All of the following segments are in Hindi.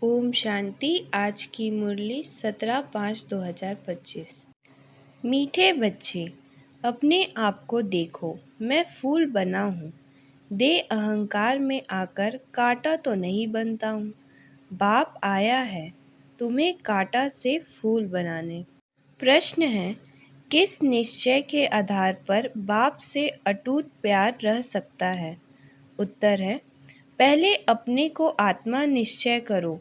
ओम शांति। आज की मुरली 17/5/2025। मीठे बच्चे, अपने आप को देखो, मैं फूल बना हूँ। दे अहंकार में आकर कांटा तो नहीं बनता हूँ। बाप आया है तुम्हें कांटा से फूल बनाने। प्रश्न है, किस निश्चय के आधार पर बाप से अटूट प्यार रह सकता है? उत्तर है, पहले अपने को आत्मा निश्चय करो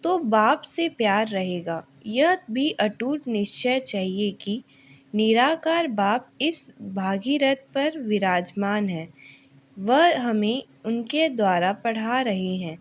तो बाप से प्यार रहेगा। यह भी अटूट निश्चय चाहिए कि निराकार बाप इस भागीरथ पर विराजमान है। वह हमें उनके द्वारा पढ़ा रहे हैं।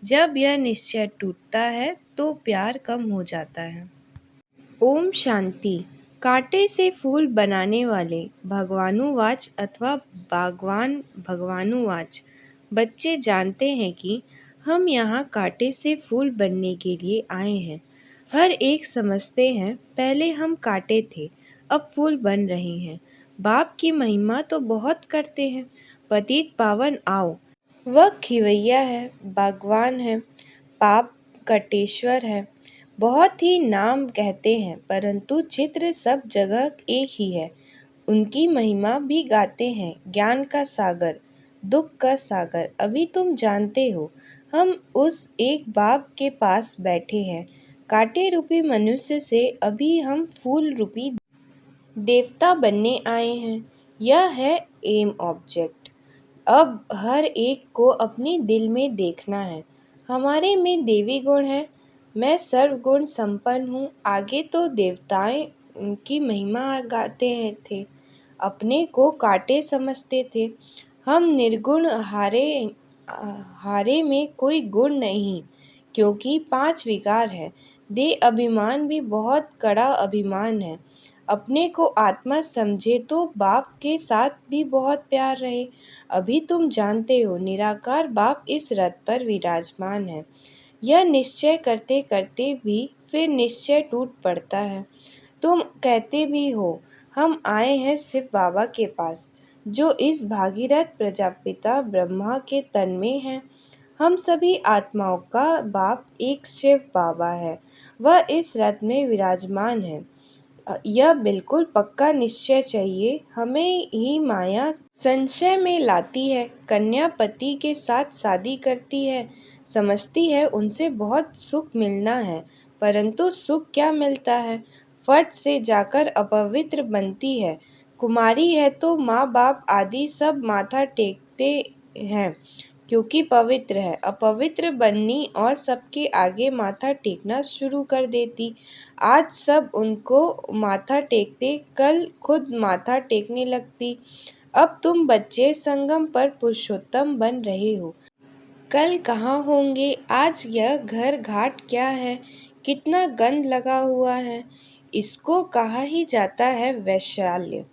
जब यह निश्चय टूटता है तो प्यार कम हो जाता है। ओम शांति। कांटे से फूल बनाने वाले भगवानुवाच अथवा बागवान भगवानुवाच। बच्चे जानते हैं कि हम यहाँ कांटे से फूल बनने के लिए आए हैं। हर एक समझते हैं पहले हम कांटे थे, अब फूल बन रहे हैं। बाप की महिमा तो बहुत करते हैं। पतित पावन आओ। वह खिवैया है, बागवान है, पाप कटेश्वर है। बहुत ही नाम कहते हैं परंतु चित्र सब जगह एक ही है। उनकी महिमा भी गाते हैं। ज्ञान का सागर, दुख का सागर अभी तुम जानते हो। हम उस एक बाप के पास बैठे हैं। कांटे रूपी मनुष्य से अभी हम फूल रूपी देवता बनने आए हैं। यह है एम ऑब्जेक्ट। अब हर एक को अपने दिल में देखना है। हमारे में देवी गुण है। मैं सर्वगुण संपन्न हूँ। आगे तो देवताएं उनकी महिमा गाते थे, अपने को कांटे समझते थे। हम निर्गुण हारे में कोई गुण नहीं, क्योंकि 5 विकार है। देह अभिमान भी बहुत कड़ा अभिमान है। अपने को आत्मा समझे तो बाप के साथ भी बहुत प्यार रहे। अभी तुम जानते हो निराकार बाप इस रथ पर विराजमान है। यह निश्चय करते करते भी फिर निश्चय टूट पड़ता है। तुम कहते भी हो हम आए हैं शिव बाबा के पास, जो इस भागीरथ प्रजापिता ब्रह्मा के तन में है। हम सभी आत्माओं का बाप एक शिव बाबा है। वह इस रथ में विराजमान है। यह बिल्कुल पक्का निश्चय चाहिए। हमें ही माया संशय में लाती है। कन्या पति के साथ शादी करती है, समझती है उनसे बहुत सुख मिलना है, परंतु सुख क्या मिलता है? फट से जाकर अपवित्र बनती है। कुमारी है तो माँ बाप आदि सब माथा टेकते हैं क्योंकि पवित्र है। अपवित्र बननी और सबके आगे माथा टेकना शुरू कर देती। आज सब उनको माथा टेकते, कल खुद माथा टेकने लगती। अब तुम बच्चे संगम पर पुरुषोत्तम बन रहे हो, कल कहाँ होंगे? आज यह घर घाट क्या है? कितना गंध लगा हुआ है। इसको कहा ही जाता है वैशाल्य।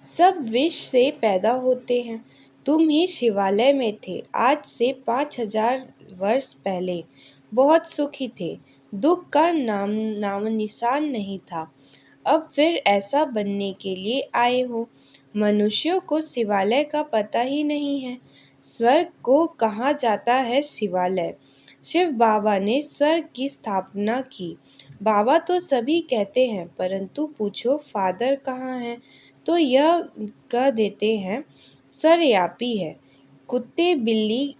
सब विष से पैदा होते हैं। तुम ही शिवालय में थे आज से 5000 वर्ष पहले। बहुत सुखी थे, दुख का नाम निशान नहीं था। अब फिर ऐसा बनने के लिए आए हो। मनुष्यों को शिवालय का पता ही नहीं है। स्वर्ग को कहा जाता है शिवालय। शिव बाबा ने स्वर्ग की स्थापना की। बाबा तो सभी कहते हैं, परंतु पूछो फादर कहाँ हैं तो यह कह देते हैं सर्वव्यापी है। कुत्ते बिल्ली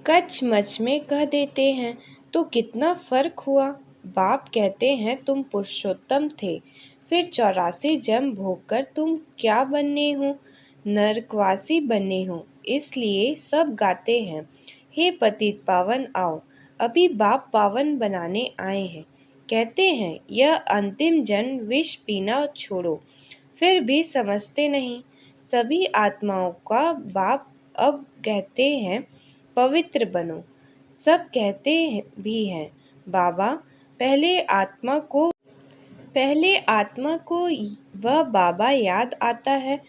कचमच में कह देते हैं। तो कितना फर्क हुआ। बाप कहते हैं तुम पुरुषोत्तम थे, फिर 84 जन्म भोगकर तुम क्या बने हो? नरकवासी बने हो। इसलिए सब गाते हैं, हे पतित पावन आओ। अभी बाप पावन बनाने आए हैं। कहते हैं यह अंतिम जन्म विष पीना छोड़ो, फिर भी समझते नहीं। सभी आत्माओं का बाप अब कहते हैं पवित्र बनो। सब कहते भी हैं बाबा। पहले आत्मा को वह बाबा याद आता है,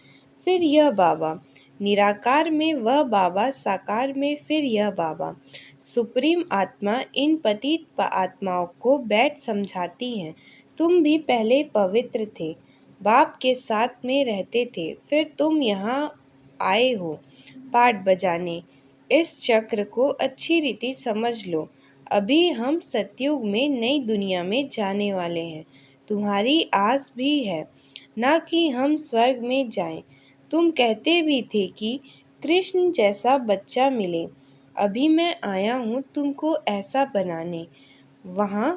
फिर यह बाबा। निराकार में वह बाबा, साकार में फिर यह बाबा। सुप्रीम आत्मा इन पतित आत्माओं को बैठ समझाती है। तुम भी पहले पवित्र थे, बाप के साथ में रहते थे, फिर तुम यहाँ आए हो पाठ बजाने। इस चक्र को अच्छी रीति समझ लो। अभी हम सतयुग में नई दुनिया में जाने वाले हैं। तुम्हारी आस भी है ना कि हम स्वर्ग में जाएं। तुम कहते भी थे कि कृष्ण जैसा बच्चा मिले। अभी मैं आया हूँ तुमको ऐसा बनाने। वहाँ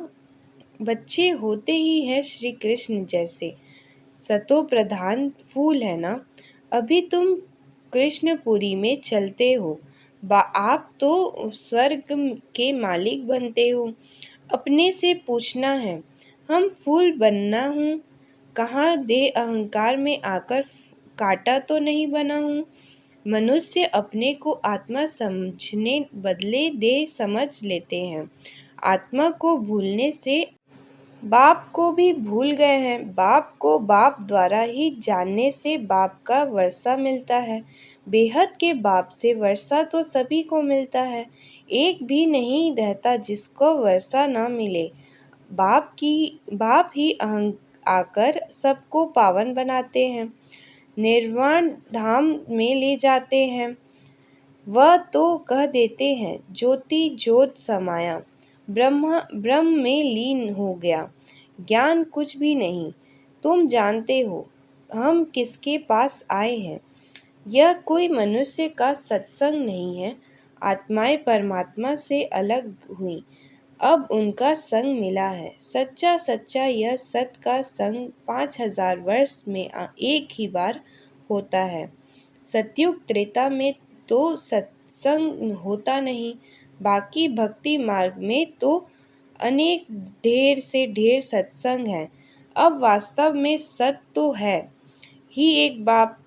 बच्चे होते ही हैं श्री कृष्ण जैसे। सतो प्रधान फूल है ना। अभी तुम कृष्णपुरी में चलते हो। आप तो स्वर्ग के मालिक बनते हो। अपने से पूछना है, हम फूल बनना हूँ। कहाँ दे अहंकार में आकर कांटा तो नहीं बना हूँ। मनुष्य अपने को आत्मा समझने बदले दे समझ लेते हैं। आत्मा को भूलने से बाप को भी भूल गए हैं। बाप को बाप द्वारा ही जानने से बाप का वर्षा मिलता है। बेहद के बाप से वर्षा तो सभी को मिलता है। एक भी नहीं रहता जिसको वर्षा ना मिले। बाप ही आकर सबको पावन बनाते हैं, निर्वाण धाम में ले जाते हैं। वह तो कह देते हैं ज्योति ज्योत समाया, ब्रह्म में लीन हो गया। ज्ञान कुछ भी नहीं। तुम जानते हो हम किसके पास आए हैं। यह कोई मनुष्य का सत्संग नहीं है। आत्माएं परमात्मा से अलग हुई, अब उनका संग मिला है। सच्चा सच्चा यह सत का संग 5000 वर्ष में एक ही बार होता है। सतयुग त्रेता में तो सत्संग होता नहीं। बाकी भक्ति मार्ग में तो अनेक ढेर से ढेर सत्संग है। अब वास्तव में सत तो है ही एक बाप।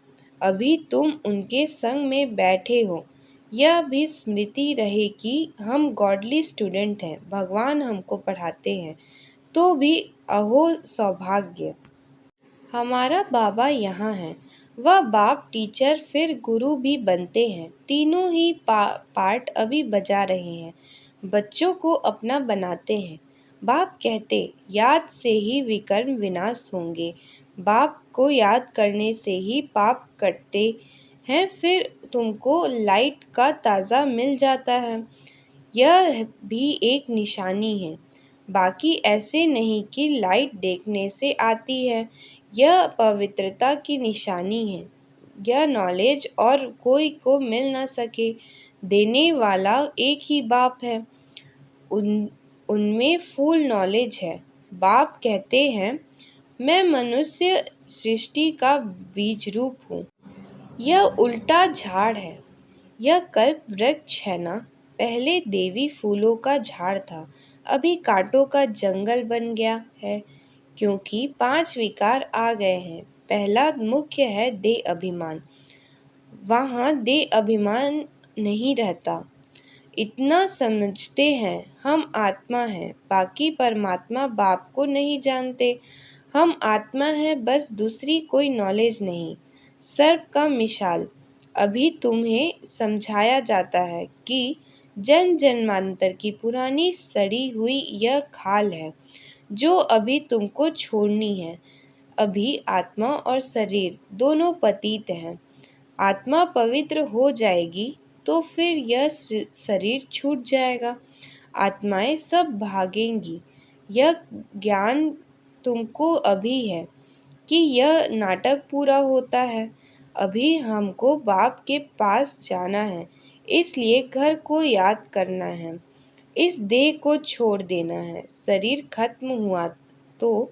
अभी तुम उनके संग में बैठे हो। यह भी स्मृति रहे कि हम गॉडली स्टूडेंट हैं। भगवान हमको पढ़ाते हैं तो भी अहो सौभाग्य। हमारा बाबा यहाँ है। वह बाप टीचर फिर गुरु भी बनते हैं। तीनों ही पार्ट अभी बजा रहे हैं। बच्चों को अपना बनाते हैं। बाप कहते याद से ही विकर्म विनाश होंगे। बाप को याद करने से ही पाप कटते हैं। फिर तुमको लाइट का ताज़ा मिल जाता है। यह भी एक निशानी है। बाकी ऐसे नहीं कि लाइट देखने से आती है। यह पवित्रता की निशानी है। यह नॉलेज और कोई को मिल न सके। देने वाला एक ही बाप है। उनमें फुल नॉलेज है। बाप कहते हैं मैं मनुष्य सृष्टि का बीज रूप हूँ। यह उल्टा झाड़ है। यह कल्प वृक्ष है ना। पहले देवी फूलों का झाड़ था, अभी कांटों का जंगल बन गया है। क्योंकि 5 विकार आ गए हैं। पहला मुख्य है देह अभिमान। वहाँ देह अभिमान नहीं रहता। इतना समझते हैं हम आत्मा हैं। बाकी परमात्मा बाप को नहीं जानते। हम आत्मा है, बस दूसरी कोई नॉलेज नहीं। सर्प का मिसाल अभी तुम्हें समझाया जाता है कि जन्म जन्मांतर की पुरानी सड़ी हुई यह खाल है जो अभी तुमको छोड़नी है। अभी आत्मा और शरीर दोनों पतित हैं। आत्मा पवित्र हो जाएगी तो फिर यह शरीर छूट जाएगा। आत्माएं सब भागेंगी। यह ज्ञान तुमको अभी है कि यह नाटक पूरा होता है। अभी हमको बाप के पास जाना है, इसलिए घर को याद करना है। इस देह को छोड़ देना है। शरीर खत्म हुआ तो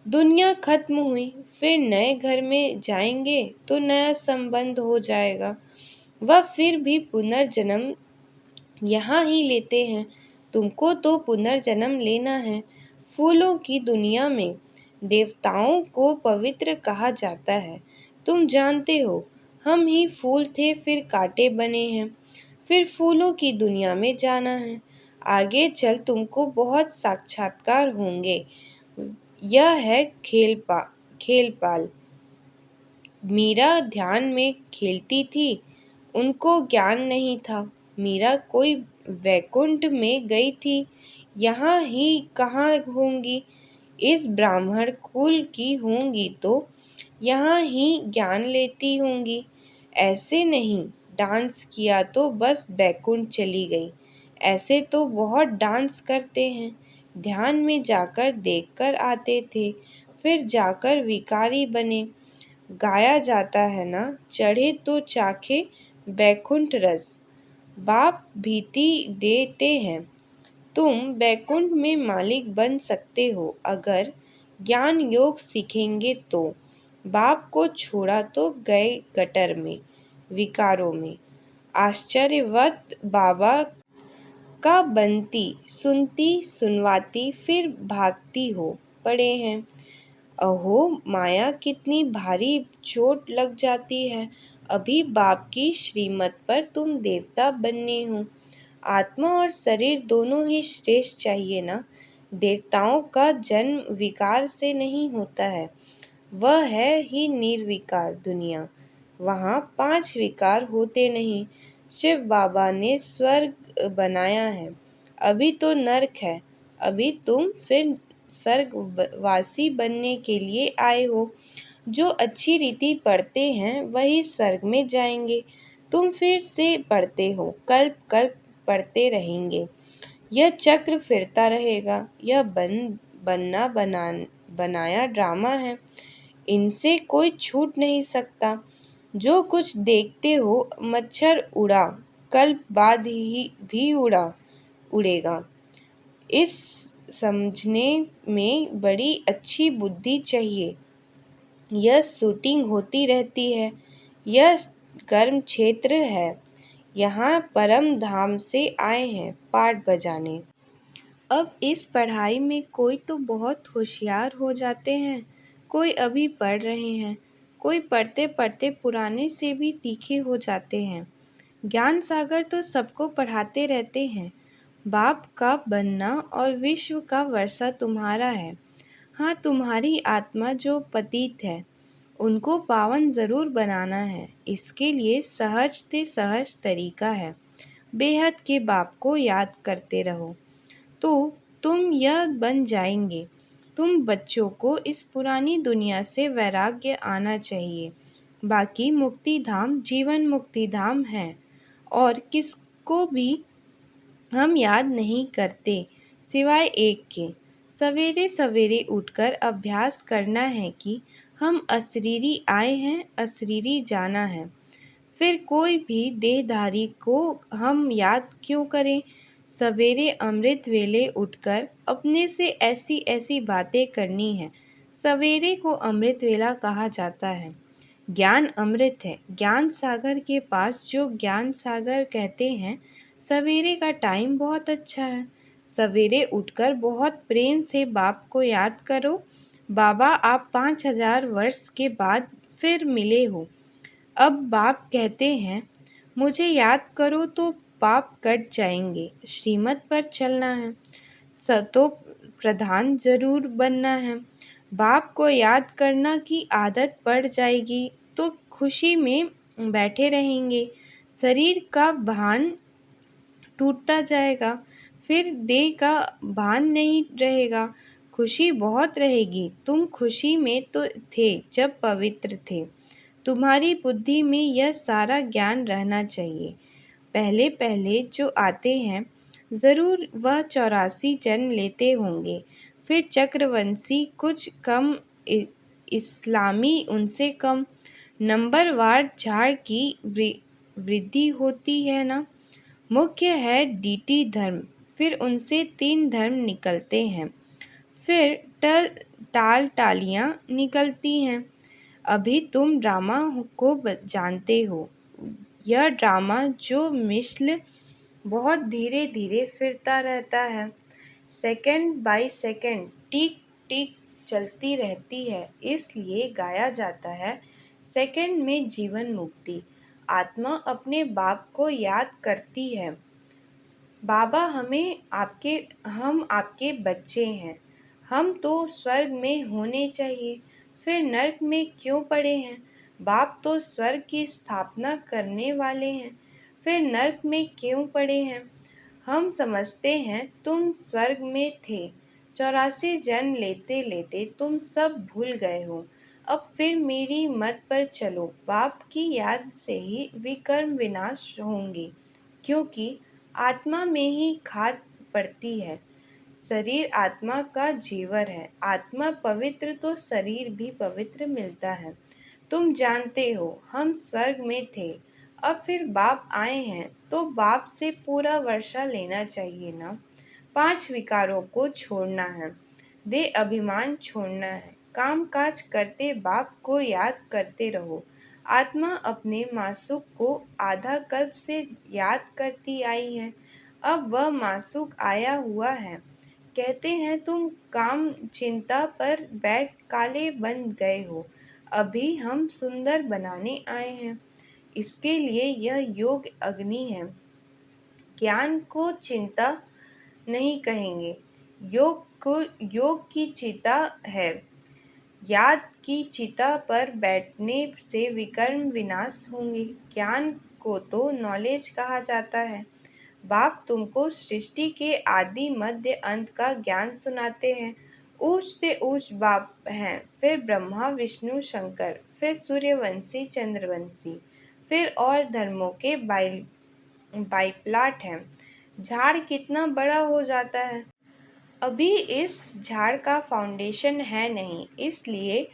दुनिया खत्म हुई। फिर नए घर में जाएंगे तो नया संबंध हो जाएगा। वह फिर भी पुनर्जन्म यहाँ ही लेते हैं। तुमको तो पुनर्जन्म लेना है। फूलों की दुनिया में देवताओं को पवित्र कहा जाता है। तुम जानते हो हम ही फूल थे, फिर कांटे बने हैं। फिर फूलों की दुनिया में जाना है। आगे चल तुमको बहुत साक्षात्कार होंगे। यह है खेलपाल। मीरा ध्यान में खेलती थी, उनको ज्ञान नहीं था। मीरा कोई वैकुंठ में गई थी, यहाँ ही कहाँ होंगी। इस ब्राह्मण कुल की होंगी तो यहाँ ही ज्ञान लेती होंगी। ऐसे नहीं डांस किया तो बस वैकुंठ चली गई। ऐसे तो बहुत डांस करते हैं, ध्यान में जाकर देखकर आते थे, फिर जाकर विकारी बने। गाया जाता है ना, चढ़े तो चाखे बैकुंठ रस। बाप भीति देते हैं, तुम बैकुंठ में मालिक बन सकते हो अगर ज्ञान योग सीखेंगे तो। बाप को छोड़ा तो गए गटर में, विकारों में। आश्चर्यवत बाबा का बनती, सुनती सुनवाती फिर भागती हो पड़े हैं। अहो माया कितनी भारी चोट लग जाती है। अभी बाप की श्रीमत पर तुम देवता बनने हो। आत्मा और शरीर दोनों ही श्रेष्ठ चाहिए ना। देवताओं का जन्म विकार से नहीं होता है, वह है ही निर्विकार दुनिया। वहाँ 5 विकार होते नहीं। शिव बाबा ने स्वर्ग बनाया है, अभी तो नरक है। अभी तुम फिर स्वर्गवासी बनने के लिए आए हो। जो अच्छी रीति पढ़ते हैं वही स्वर्ग में जाएंगे। तुम फिर से पढ़ते हो, कल्प कल्प पढ़ते रहेंगे। यह चक्र फिरता रहेगा। यह बनाया ड्रामा है, इनसे कोई छूट नहीं सकता। जो कुछ देखते हो मच्छर उड़ा, कल्प बाद ही भी उड़ेगा। इस समझने में बड़ी अच्छी बुद्धि चाहिए। यह शूटिंग होती रहती है, यह कर्म क्षेत्र है। यहाँ परम धाम से आए हैं पाठ बजाने। अब इस पढ़ाई में कोई तो बहुत होशियार हो जाते हैं, कोई अभी पढ़ रहे हैं, कोई पढ़ते पढ़ते पुराने से भी तीखे हो जाते हैं। ज्ञान सागर तो सबको पढ़ाते रहते हैं। बाप का बनना और विश्व का वर्षा तुम्हारा है। हाँ, तुम्हारी आत्मा जो पतित है उनको पावन ज़रूर बनाना है। इसके लिए सहज से सहज तरीका है, बेहद के बाप को याद करते रहो तो तुम यह बन जाएंगे। तुम बच्चों को इस पुरानी दुनिया से वैराग्य आना चाहिए। बाकी मुक्ति धाम जीवन मुक्ति धाम है और किसको भी हम याद नहीं करते सिवाय एक के। सवेरे सवेरे उठकर अभ्यास करना है कि हम अशरीरी आए हैं, अशरीरी जाना है। फिर कोई भी देहधारी को हम याद क्यों करें। सवेरे अमृत वेले उठकर अपने से ऐसी ऐसी बातें करनी है। सवेरे को अमृत वेला कहा जाता है। ज्ञान अमृत है। ज्ञान सागर के पास जो ज्ञान सागर कहते हैं, सवेरे का टाइम बहुत अच्छा है। सवेरे उठकर बहुत प्रेम से बाप को याद करो। बाबा आप 5000 वर्ष के बाद फिर मिले हो। अब बाप कहते हैं मुझे याद करो तो पाप कट जाएंगे। श्रीमत पर चलना है, सतो प्रधान जरूर बनना है। बाप को याद करना की आदत पड़ जाएगी तो खुशी में बैठे रहेंगे। शरीर का भान टूटता जाएगा, फिर देह का भान नहीं रहेगा। खुशी बहुत रहेगी। तुम खुशी में तो थे जब पवित्र थे। तुम्हारी बुद्धि में यह सारा ज्ञान रहना चाहिए। पहले पहले जो आते हैं ज़रूर वह 84 जन्म लेते होंगे, फिर चक्रवंशी कुछ कम, इस्लामी उनसे कम। नंबरवार झाड़ की वृद्धि होती है ना। मुख्य है डीटी धर्म, फिर उनसे 3 धर्म निकलते हैं, फिर टाल टालियाँ निकलती हैं। अभी तुम ड्रामा को जानते हो। यह ड्रामा जो मिसल बहुत धीरे धीरे फिरता रहता है, सेकंड बाय सेकंड टिक टिक चलती रहती है। इसलिए गाया जाता है सेकंड में जीवन मुक्ति। आत्मा अपने बाप को याद करती है। बाबा हम आपके बच्चे हैं। हम तो स्वर्ग में होने चाहिए, फिर नरक में क्यों पड़े हैं। बाप तो स्वर्ग की स्थापना करने वाले हैं, फिर नरक में क्यों पड़े हैं। हम समझते हैं तुम स्वर्ग में थे। 84 जन्म लेते लेते तुम सब भूल गए हो। अब फिर मेरी मत पर चलो। बाप की याद से ही विकर्म विनाश होंगे, क्योंकि आत्मा में ही खाद पड़ती है। शरीर आत्मा का जीवर है। आत्मा पवित्र तो शरीर भी पवित्र मिलता है। तुम जानते हो हम स्वर्ग में थे, अब फिर बाप आए हैं तो बाप से पूरा वर्षा लेना चाहिए ना। 5 विकारों को छोड़ना है, देह अभिमान छोड़ना है, काम काज करते बाप को याद करते रहो। आत्मा अपने मासूक को आधा कल्प से याद करती आई है, अब वह मासूक आया हुआ है। कहते हैं तुम काम चिंता पर बैठ काले बन गए हो, अभी हम सुंदर बनाने आए हैं। इसके लिए यह योग अग्नि है। ज्ञान को चिंता नहीं कहेंगे, योग की चिता है। याद की चिता पर बैठने से विकर्म विनाश होंगे। ज्ञान को तो नॉलेज कहा जाता है। बाप तुमको सृष्टि के आदि मध्य अंत का ज्ञान सुनाते हैं। ऊंच से ऊंच बाप हैं, फिर ब्रह्मा विष्णु शंकर, फिर सूर्यवंशी चंद्रवंशी, फिर और धर्मों के बाइप्लाट हैं। झाड़ कितना बड़ा हो जाता है। अभी इस झाड़ का फाउंडेशन है नहीं, इसलिए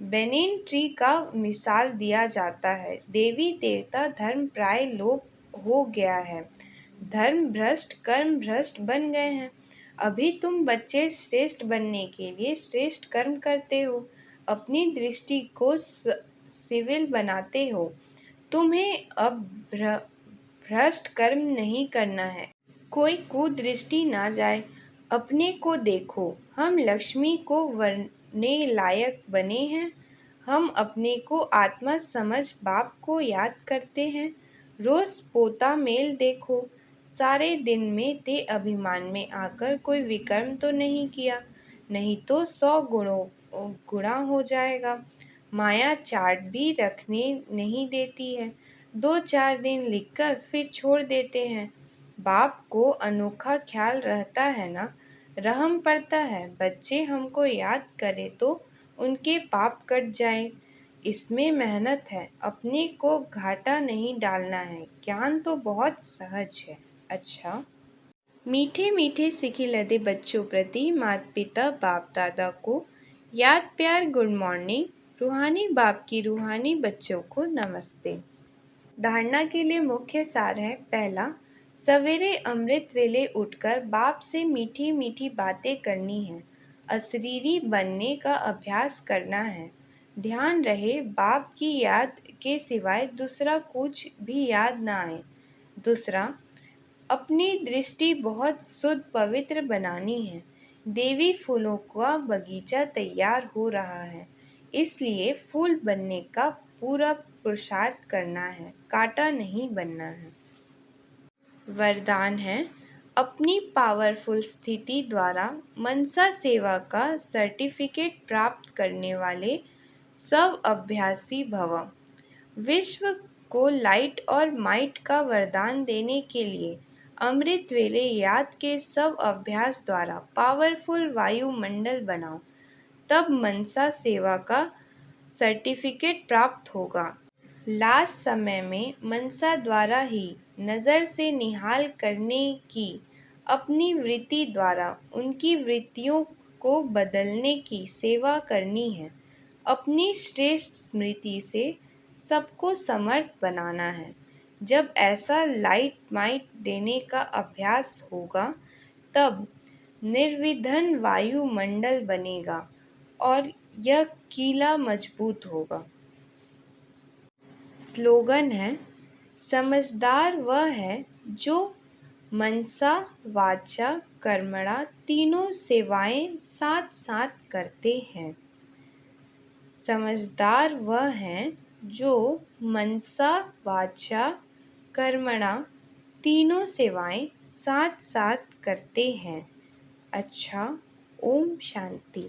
बेनिन ट्री का मिसाल दिया जाता है। देवी देवता धर्म प्राय लोप हो गया है। धर्म भ्रष्ट कर्म भ्रष्ट बन गए हैं। अभी तुम बच्चे श्रेष्ठ बनने के लिए श्रेष्ठ कर्म करते हो, अपनी दृष्टि को सिविल बनाते हो। तुम्हें अब भ्रष्ट कर्म नहीं करना है। कोई कुदृष्टि ना जाए। अपने को देखो, हम लक्ष्मी को वरने लायक बने हैं। हम अपने को आत्मा समझ बाप को याद करते हैं। रोज पोता मेल देखो, सारे दिन में ते अभिमान में आकर कोई विकर्म तो नहीं किया, नहीं तो 100 गुणा हो जाएगा। माया चार्ट भी रखने नहीं देती है, 2-4 दिन लिखकर फिर छोड़ देते हैं। बाप को अनोखा ख्याल रहता है ना, रहम पड़ता है। बच्चे हमको याद करें तो उनके पाप कट जाए। इसमें मेहनत है, अपने को घाटा नहीं डालना है। ज्ञान तो बहुत सहज है। अच्छा, मीठे मीठे सिखिलदे बच्चों प्रति माता पिता बाप दादा को याद प्यार गुड मॉर्निंग। रूहानी बाप की रूहानी बच्चों को नमस्ते। धारणा के लिए मुख्य सार है। पहला, सवेरे अमृत वेले उठकर बाप से मीठी मीठी बातें करनी है। अशरीरी बनने का अभ्यास करना है। ध्यान रहे बाप की याद के सिवाय दूसरा कुछ भी याद ना आए। दूसरा, अपनी दृष्टि बहुत शुद्ध पवित्र बनानी है। देवी फूलों का बगीचा तैयार हो रहा है, इसलिए फूल बनने का पूरा पुरुषार्थ करना है, कांटा नहीं बनना है। वरदान है, अपनी पावरफुल स्थिति द्वारा मनसा सेवा का सर्टिफिकेट प्राप्त करने वाले सब अभ्यासी भव। विश्व को लाइट और माइट का वरदान देने के लिए अमृत वेले याद के सब अभ्यास द्वारा पावरफुल वायुमंडल बनाओ, तब मनसा सेवा का सर्टिफिकेट प्राप्त होगा। लास्ट समय में मनसा द्वारा ही नज़र से निहाल करने की अपनी वृत्ति द्वारा उनकी वृत्तियों को बदलने की सेवा करनी है। अपनी श्रेष्ठ स्मृति से सबको समर्थ बनाना है। जब ऐसा लाइट माइट देने का अभ्यास होगा, तब निर्विघ्न वायुमंडल बनेगा और यह किला मजबूत होगा। स्लोगन है, समझदार वह है जो मनसा वाचा कर्मणा तीनों सेवाएं साथ साथ करते हैं। समझदार वह है जो मनसा वाचा कर्मणा तीनों सेवाएं साथ साथ करते हैं। अच्छा, ओम शांति।